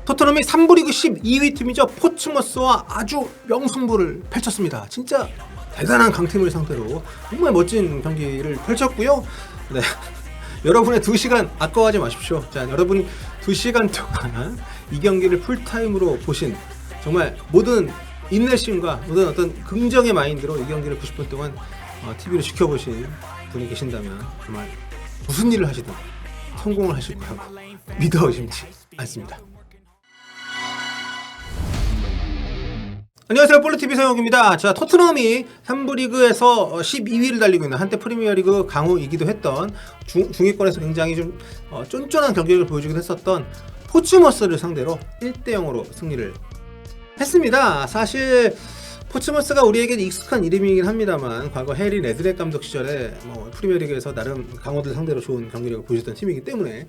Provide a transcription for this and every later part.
토트넘이 3부 리그 12위 팀이죠. 포츠머스와 아주 명승부를 펼쳤습니다. 진짜 대단한 강팀을 상대로 정말 멋진 경기를 펼쳤고요. 네. 여러분의 2시간 아까워하지 마십시오. 자, 여러분이 2시간 동안 이 경기를 풀타임으로 보신 정말 모든 인내심과 모든 어떤 긍정의 마인드로 이 경기를 90분 동안 TV로 지켜보신 분이 계신다면 정말 무슨 일을 하시든 성공을 하실 거라고 믿어 의심치 않습니다. 안녕하세요, 볼루TV 서영욱입니다. 자, 토트넘이 3부 리그에서 12위를 달리고 있는, 한때 프리미어리그 강호이기도 했던, 중위권에서 굉장히 좀 쫀쫀한 경기를 보여주긴 했었던 포츠머스를 상대로 1대0으로 승리를 했습니다. 사실 포츠머스가 우리에게 익숙한 이름이긴 합니다만, 과거 해리 레드렉 감독 시절에 프리미어리그에서 나름 강호들 상대로 좋은 경기력을 보여줬던 팀이기 때문에.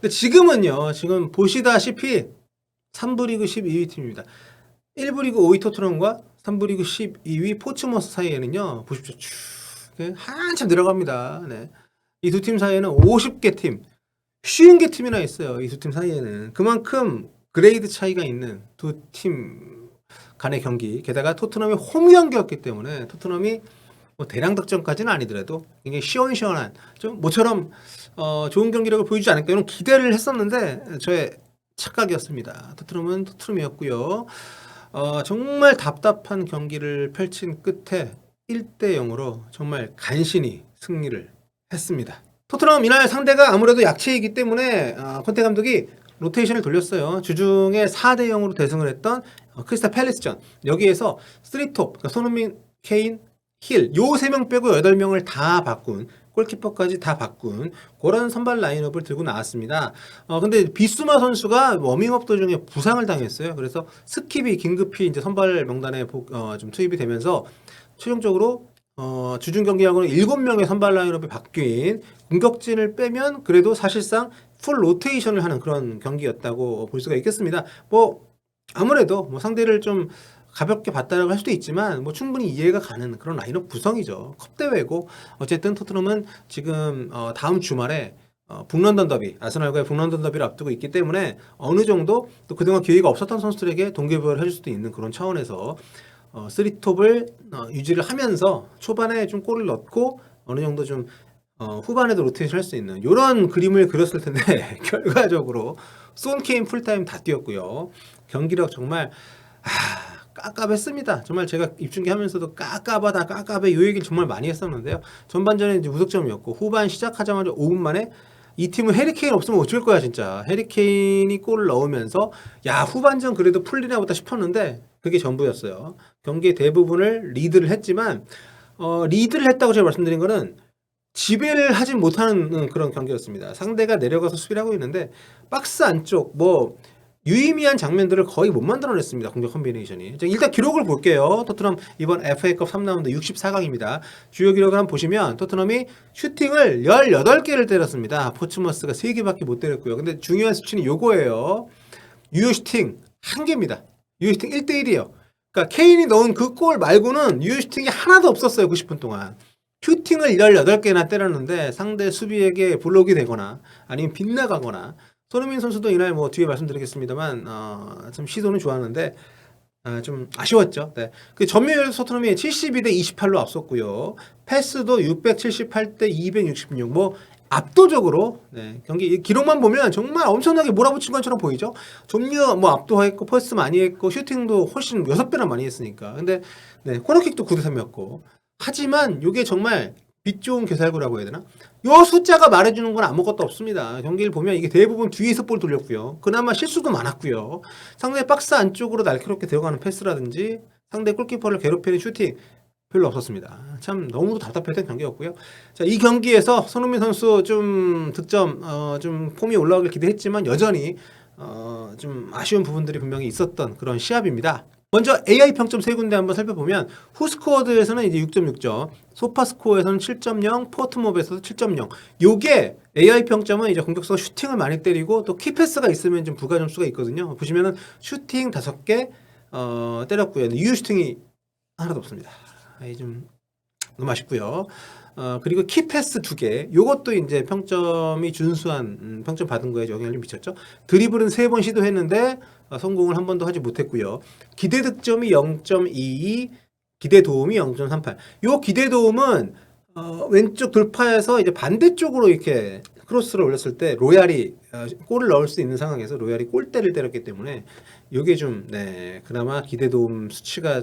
근데 지금은요, 지금 보시다시피 3부 리그 12위 팀입니다. 1부 리그 5위 토트넘과 3부 리그 12위 포츠머스 사이에는요, 보십시오. 한참 내려갑니다. 네. 이 두 팀 사이에는 50개 팀, 50개 팀이나 있어요. 이 두 팀 사이에는. 그만큼 그레이드 차이가 있는 두 팀 간의 경기. 게다가 토트넘이 홈 경기였기 때문에 토트넘이 대량 득점까지는 아니더라도 굉장히 시원시원한, 좀 모처럼 좋은 경기력을 보여주지 않을까 이런 기대를 했었는데 저의 착각이었습니다. 토트넘은 토트넘이었고요. 정말 답답한 경기를 펼친 끝에 1대0으로 정말 간신히 승리를 했습니다. 토트넘 이날 상대가 아무래도 약체이기 때문에 콘테 감독이 로테이션을 돌렸어요. 주중에 4대0으로 대승을 했던 크리스탈 팰리스전, 여기에서 3톱, 그러니까 손흥민, 케인, 힐, 요 3명 빼고 8명을 다 바꾼, 골키퍼까지 다 바꾼 그런 선발 라인업을 들고 나왔습니다. 근데 비수마 선수가 워밍업 도중에 부상을 당했어요. 그래서 스킵이 긴급히 이제 선발 명단에 좀 투입이 되면서 최종적으로 주중 경기하고는 7명의 선발 라인업이 바뀐, 공격진을 빼면 그래도 사실상 풀 로테이션을 하는 그런 경기였다고 볼 수가 있겠습니다. 아무래도 상대를 좀 가볍게 봤다라고 할 수도 있지만 충분히 이해가 가는 그런 라인업 구성이죠. 컵 대회고. 어쨌든 토트넘은 지금 다음 주말에 북런던 더비, 아스날과의 북런던 더비를 앞두고 있기 때문에 어느 정도 또 그동안 기회가 없었던 선수들에게 동기부여를 해줄 수도 있는 그런 차원에서 3톱을 유지를 하면서 초반에 좀 골을 넣고 어느 정도 좀 후반에도 로테이션 할 수 있는 이런 그림을 그렸을 텐데 결과적으로 손케인 풀타임 다 뛰었고요. 경기력 정말 깝깝했습니다. 정말 제가 입중계 하면서도 깝깝하다 이 얘기를 정말 많이 했었는데요. 전반전에 이제 무득점이었고, 후반 시작하자마자 5분 만에 이 팀은 해리케인 없으면 어쩔 거야 진짜. 해리케인이 골을 넣으면서 후반전 그래도 풀리나 보다 싶었는데 그게 전부였어요. 경기의 대부분을 리드를 했지만 리드를 했다고 제가 말씀드린 거는 지배를 하진 못하는 그런 경기였습니다. 상대가 내려가서 수비를 하고 있는데 박스 안쪽 유의미한 장면들을 거의 못 만들어냈습니다. 공격 콤비네이션이. 일단 기록을 볼게요. 토트넘 이번 FA컵 3라운드 64강입니다. 주요 기록을 한번 보시면 토트넘이 슈팅을 18개를 때렸습니다. 포츠머스가 3개밖에 못 때렸고요. 근데 중요한 수치는 요거예요. 유효 슈팅 1개입니다. 유효 슈팅 1대1이에요. 그러니까 케인이 넣은 그 골 말고는 유효 슈팅이 하나도 없었어요. 90분 동안. 슈팅을 18개나 때렸는데 상대 수비에게 블록이 되거나 아니면 빗나가거나, 손흥민 선수도 이날 뒤에 말씀드리겠습니다만 좀 시도는 좋았는데 좀 아쉬웠죠. 네. 그 점유율 토트넘이 72대 28로 앞섰고요. 패스도 678대 266. 압도적으로, 네, 경기 기록만 보면 정말 엄청나게 몰아붙인 것처럼 보이죠. 점유 압도했고, 패스 많이 했고, 슈팅도 훨씬 6배나 많이 했으니까. 근데 네, 코너킥도 9대 3이었고. 하지만 이게 정말 빛 좋은 개살구라고 해야 되나? 요 숫자가 말해주는 건 아무것도 없습니다. 경기를 보면 이게 대부분 뒤에서 볼 돌렸고요. 그나마 실수도 많았고요. 상대 박스 안쪽으로 날카롭게 들어가는 패스라든지 상대 골키퍼를 괴롭히는 슈팅 별로 없었습니다. 참 너무도 답답했던 경기였고요. 자, 이 경기에서 손흥민 선수 좀 득점 좀 폼이 올라오길 기대했지만 여전히 좀 아쉬운 부분들이 분명히 있었던 그런 시합입니다. 먼저 AI 평점 세 군데 한번 살펴보면, 후스코어드에서는 이제 6.6점, 소파스코어에서는 7.0, 포트몹에서도 7.0. 요게 AI 평점은 이제 공격수가 슈팅을 많이 때리고 또 키패스가 있으면 좀 부가 점수가 있거든요. 보시면은 슈팅 5개 때렸고요. 유효 슈팅이 하나도 없습니다. 좀 너무 아쉽고요. 그리고 키패스 2개. 요것도 이제 평점이 준수한 평점 받은 거에 영향을 미쳤죠. 드리블은 3번 시도했는데 성공을 한 번도 하지 못했고요. 기대 득점이 0.22, 기대 도움이 0.38. 요 기대 도움은 왼쪽 돌파해서 이제 반대쪽으로 이렇게 크로스를 올렸을 때 로얄이 골을 넣을 수 있는 상황에서 로얄이 골대를 때렸기 때문에 요게 좀 그나마 기대 도움 수치가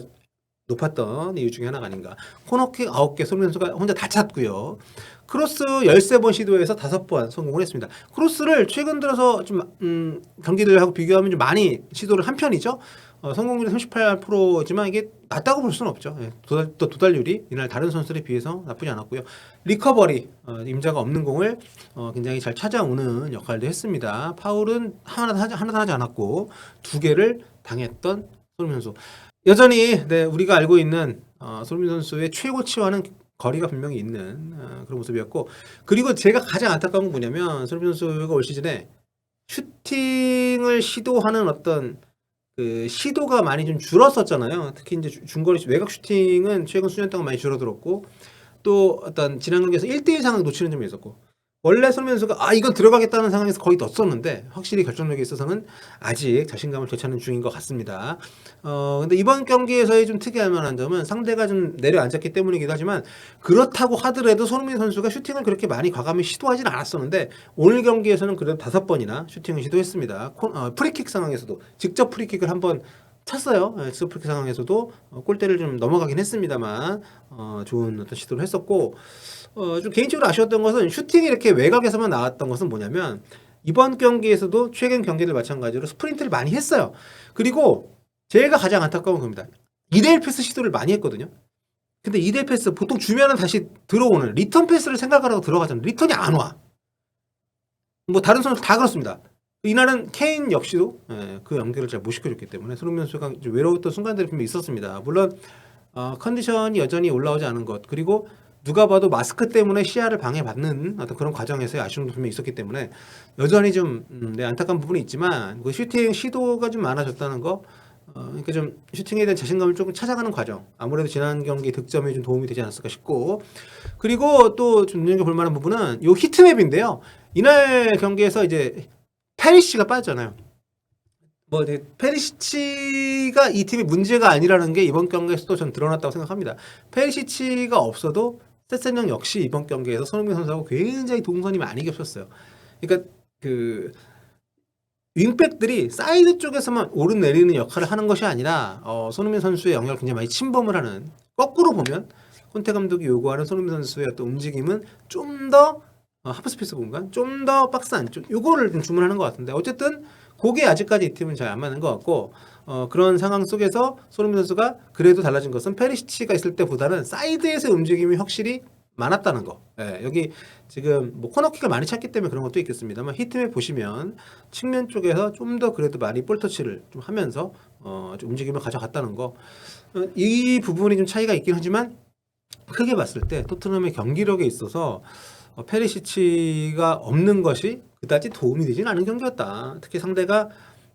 높았던 이유 중에 하나가 아닌가. 코너킥 9개 손흥민 선수가 혼자 다 찼고요. 크로스 13번 시도해서 5번 성공을 했습니다. 크로스를 최근 들어서 좀 경기들하고 비교하면 좀 많이 시도를 한 편이죠. 성공률이 38%지만 이게 낮다고 볼 수는 없죠. 도달률이 이날 다른 선수들에 비해서 나쁘지 않았고요. 리커버리, 임자가 없는 공을 굉장히 잘 찾아오는 역할도 했습니다. 파울은 하나도 하지 않았고 2개를 당했던 손흥민 선수. 여전히 우리가 알고 있는 손흥민 선수의 최고치와는 거리가 분명히 있는 그런 모습이었고, 그리고 제가 가장 안타까운 건 뭐냐면 손흥민 선수가 올 시즌에 슈팅을 시도하는 어떤 그 시도가 많이 좀 줄었었잖아요. 특히 이제 중거리 외곽 슈팅은 최근 수년 동안 많이 줄어들었고, 또 어떤 지난 경기에서 1대1 상황 놓치는 점이 있었고, 원래 손흥민 선수가 이건 들어가겠다는 상황에서 거의 넣었었는데 확실히 결정력에 있어서는 아직 자신감을 되찾는 중인 것 같습니다. 근데 이번 경기에서의 좀 특이할 만한 점은 상대가 좀 내려앉았기 때문이기도 하지만, 그렇다고 하더라도 손흥민 선수가 슈팅을 그렇게 많이 과감히 시도하진 않았었는데 오늘 경기에서는 그래도 5번이나 슈팅을 시도했습니다. 프리킥 상황에서도 직접 프리킥을 한번 찼어요. 스프리킥 상황에서도 골대를 좀 넘어가긴 했습니다만 좋은 어떤 시도를 했었고, 좀 개인적으로 아쉬웠던 것은 슈팅이 이렇게 외곽에서만 나왔던 것은 뭐냐면, 이번 경기에서도 최근 경기들 마찬가지로 스프린트를 많이 했어요. 그리고 제가 가장 안타까운 겁니다. 2대1 패스 시도를 많이 했거든요. 근데 2대1 패스 보통 주면은 다시 들어오는 리턴 패스를 생각하라고 들어가잖아요. 리턴이 안 와. 뭐 다른 선수 다 그렇습니다. 이날은 케인 역시도 그 연결을 잘 못 시켜줬기 때문에 손흥민 선수가 외로웠던 순간들이 분명히 있었습니다. 물론 컨디션이 여전히 올라오지 않은 것, 그리고 누가 봐도 마스크 때문에 시야를 방해받는 어떤 그런 과정에서의 아쉬움도 분명히 있었기 때문에 여전히 좀 안타까운 부분이 있지만, 그 슈팅 시도가 좀 많아졌다는 거, 그러니까 좀 슈팅에 대한 자신감을 조금 찾아가는 과정, 아무래도 지난 경기 득점에 좀 도움이 되지 않았을까 싶고, 그리고 또 좀 눈여겨볼 만한 부분은 요 히트맵인데요. 이날 경기에서 이제 페리시치가 빠졌잖아요. 뭐 페리시치가 이 팀의 문제가 아니라는 게 이번 경기에서도 전 드러났다고 생각합니다. 페리시치가 없어도 세센형 역시 이번 경기에서 손흥민 선수하고 굉장히 동선이 많이 겹쳤어요. 그러니까 그 윙백들이 사이드 쪽에서만 오르내리는 역할을 하는 것이 아니라 손흥민 선수의 영역을 굉장히 많이 침범을 하는, 거꾸로 보면 콘테 감독이 요구하는 손흥민 선수의 어떤 움직임은 좀 더 하프스페이스 공간, 좀 더 박스 안쪽, 요거를 좀 주문하는 것 같은데, 어쨌든 그게 아직까지 이 팀은 잘 안 맞는 것 같고, 그런 상황 속에서 손흥민 선수가 그래도 달라진 것은 페리시치가 있을 때보다는 사이드에서의 움직임이 확실히 많았다는 거. 여기 지금 뭐 코너킥을 많이 찼기 때문에 그런 것도 있겠습니다만, 히트맵 보시면 측면 쪽에서 좀 더 그래도 많이 볼 터치를 좀 하면서 좀 움직임을 가져갔다는 거. 이 부분이 좀 차이가 있긴 하지만 크게 봤을 때 토트넘의 경기력에 있어서 페리시치가 없는 것이 그다지 도움이 되진 않은 경기였다. 특히 상대가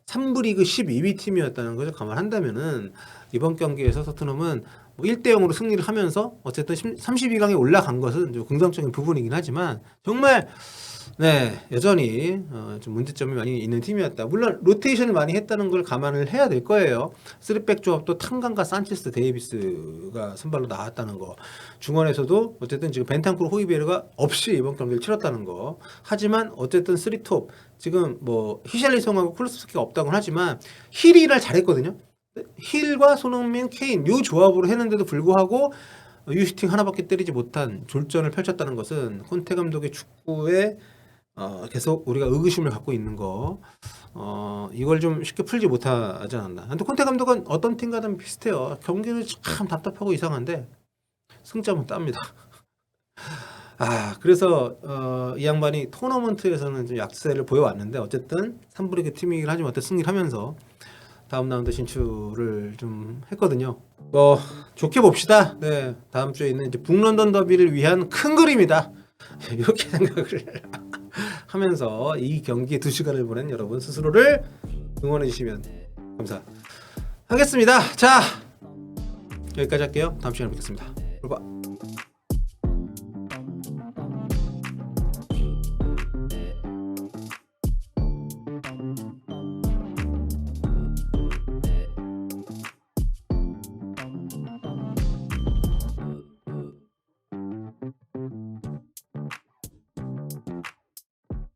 3부 리그 12위 팀이었다는 것을 감안한다면은 이번 경기에서 토트넘은 뭐 1대0으로 승리를 하면서 어쨌든 32강에 올라간 것은 좀 긍정적인 부분이긴 하지만, 정말 여전히 좀 문제점이 많이 있는 팀이었다. 물론 로테이션을 많이 했다는 걸 감안을 해야 될 거예요. 3백 조합도 탕강과 산체스 데이비스가 선발로 나왔다는 거, 중원에서도 어쨌든 지금 벤탄쿠르 호이베르가 없이 이번 경기를 치렀다는 거. 하지만 어쨌든 3톱 지금 뭐 히샬리송하고 쿨루스키가 없다고는 하지만 힐이 일을 잘했거든요. 힐과 손흥민, 케인 요 조합으로 했는데도 불구하고 유슈팅 하나밖에 때리지 못한 졸전을 펼쳤다는 것은 콘테 감독의 축구에 계속 우리가 의구심을 갖고 있는 거, 이걸 좀 쉽게 풀지 못하지 않았나. 근데 콘테 감독은 어떤 팀과는 비슷해요. 경기를 참 답답하고 이상한데 승점은 땁니다. 그래서 이 양반이 토너먼트에서는 좀 약세를 보여왔는데, 어쨌든 3부 리그 팀이긴 하지만 어쨌든 승리를 하면서 다음 라운드 진출을 좀 했거든요. 뭐 좋게 봅시다. 다음 주에 있는 이제 북런던 더비를 위한 큰 그림이다. 이렇게 생각을 하면서 이 경기에 2시간을 보낸 여러분 스스로를 응원해 주시면 감사하겠습니다. 자, 여기까지 할게요. 다음 시간에 뵙겠습니다. 봐.